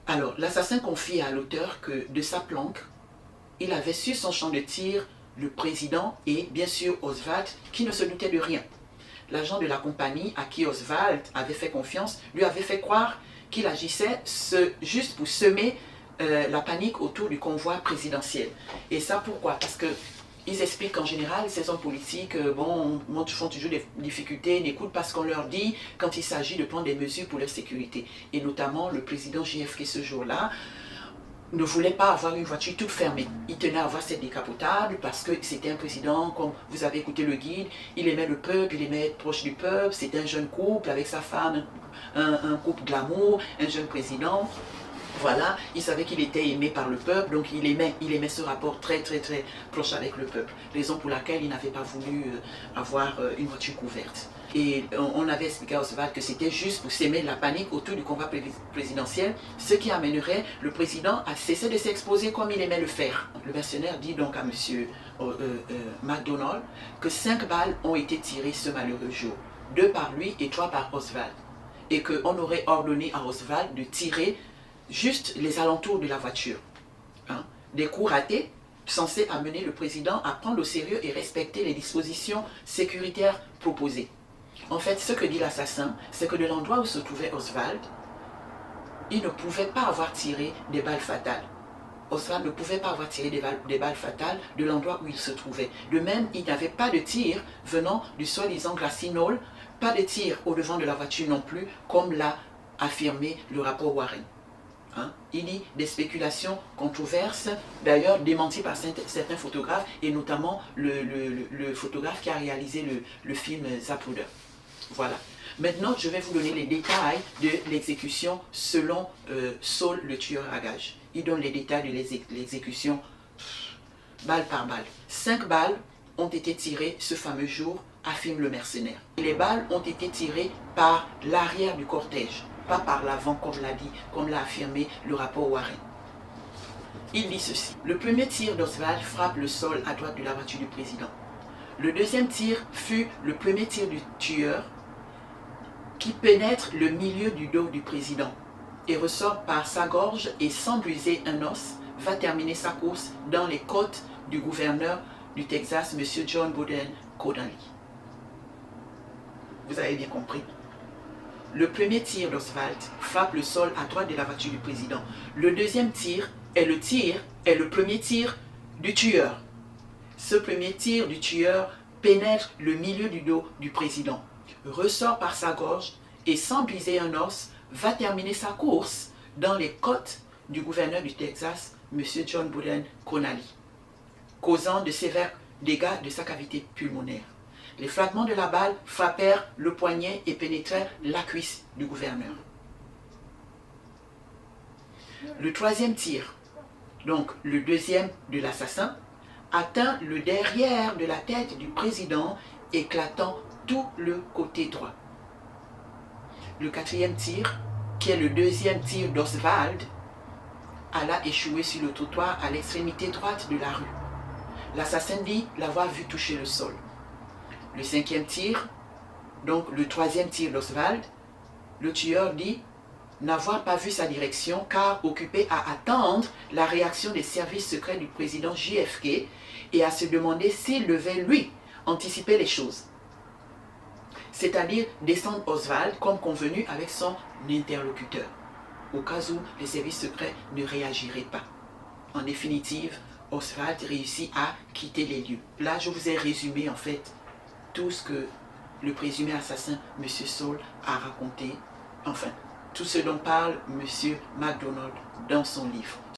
Alors, l'assassin confie à l'auteur que de sa planque, il avait sur son champ de tir le président et bien sûr Oswald qui ne se doutait de rien. L'agent de la compagnie à qui Oswald avait fait confiance lui avait fait croire qu'il agissait juste pour semer la panique autour du convoi présidentiel. Et ça pourquoi? Parce que ils expliquent qu'en général, ces hommes politiques font toujours des difficultés, n'écoutent pas ce qu'on leur dit quand il s'agit de prendre des mesures pour leur sécurité. Et notamment, le président JFK ce jour-là ne voulait pas avoir une voiture toute fermée. Il tenait à avoir cette décapotable parce que c'était un président, comme vous avez écouté le guide, il aimait le peuple, il aimait être proche du peuple, c'était un jeune couple avec sa femme, un couple glamour, un jeune président. Voilà, il savait qu'il était aimé par le peuple, donc il aimait ce rapport très proche avec le peuple. Raison pour laquelle il n'avait pas voulu avoir une voiture couverte. Et on avait expliqué à Oswald que c'était juste pour s'aimer la panique autour du combat présidentiel, ce qui amènerait le président à cesser de s'exposer comme il aimait le faire. Le mercenaire dit donc à M. McDonald que 5 balles ont été tirées ce malheureux jour, 2 par lui et 3 par Oswald. Et qu'on aurait ordonné à Oswald de tirer juste les alentours de la voiture. Des coups ratés censés amener le président à prendre au sérieux et respecter les dispositions sécuritaires proposées. En fait, ce que dit l'assassin, c'est que de l'endroit où se trouvait Oswald, il ne pouvait pas avoir tiré des balles fatales. Oswald ne pouvait pas avoir tiré des balles fatales de l'endroit où il se trouvait. De même, il n'avait pas de tir venant du soi-disant Grassy Knoll, pas de tir au-devant de la voiture non plus, comme l'a affirmé le rapport Warren. Il y a des spéculations controverses, d'ailleurs démenties par certains photographes, et notamment le photographe qui a réalisé le film Zapruder. Voilà. Maintenant, je vais vous donner les détails de l'exécution selon Saul, le tueur à gages. Il donne les détails de l'exécution balle par balle. 5 balles ont été tirées ce fameux jour, affirme le mercenaire. Et les balles ont été tirées par l'arrière du cortège, pas par l'avant comme l'a affirmé le rapport Warren. Il dit ceci: le premier tir d'Oswald frappe le sol à droite de la voiture du président. Le deuxième tir fut le premier tir du tueur qui pénètre le milieu du dos du président et ressort par sa gorge et sans briser un os, va terminer sa course dans les côtes du gouverneur du Texas, M. John Bowden Connally. Vous avez bien compris. Le premier tir d'Oswald frappe le sol à droite de la voiture du président. Le deuxième tir est le premier tir du tueur. Ce premier tir du tueur pénètre le milieu du dos du président, ressort par sa gorge et sans briser un os, va terminer sa course dans les côtes du gouverneur du Texas, M. John Bowden Connally, causant de sévères dégâts de sa cavité pulmonaire. Les fragments de la balle frappèrent le poignet et pénétrèrent la cuisse du gouverneur. Le troisième tir, donc le deuxième de l'assassin, atteint le derrière de la tête du président, éclatant tout le côté droit. Le quatrième tir, qui est le deuxième tir d'Oswald, alla échouer sur le trottoir à l'extrémité droite de la rue. L'assassin dit l'avoir vu toucher le sol. Le cinquième tir, donc le troisième tir d'Oswald, le tueur dit n'avoir pas vu sa direction car occupé à attendre la réaction des services secrets du président JFK et à se demander s'il devait lui anticiper les choses. C'est-à-dire descendre Oswald comme convenu avec son interlocuteur, au cas où les services secrets ne réagiraient pas. En définitive, Oswald réussit à quitter les lieux. Là, je vous ai résumé en fait tout ce que le présumé assassin, M. Saul, a raconté, enfin, tout ce dont parle M. McDonald dans son livre.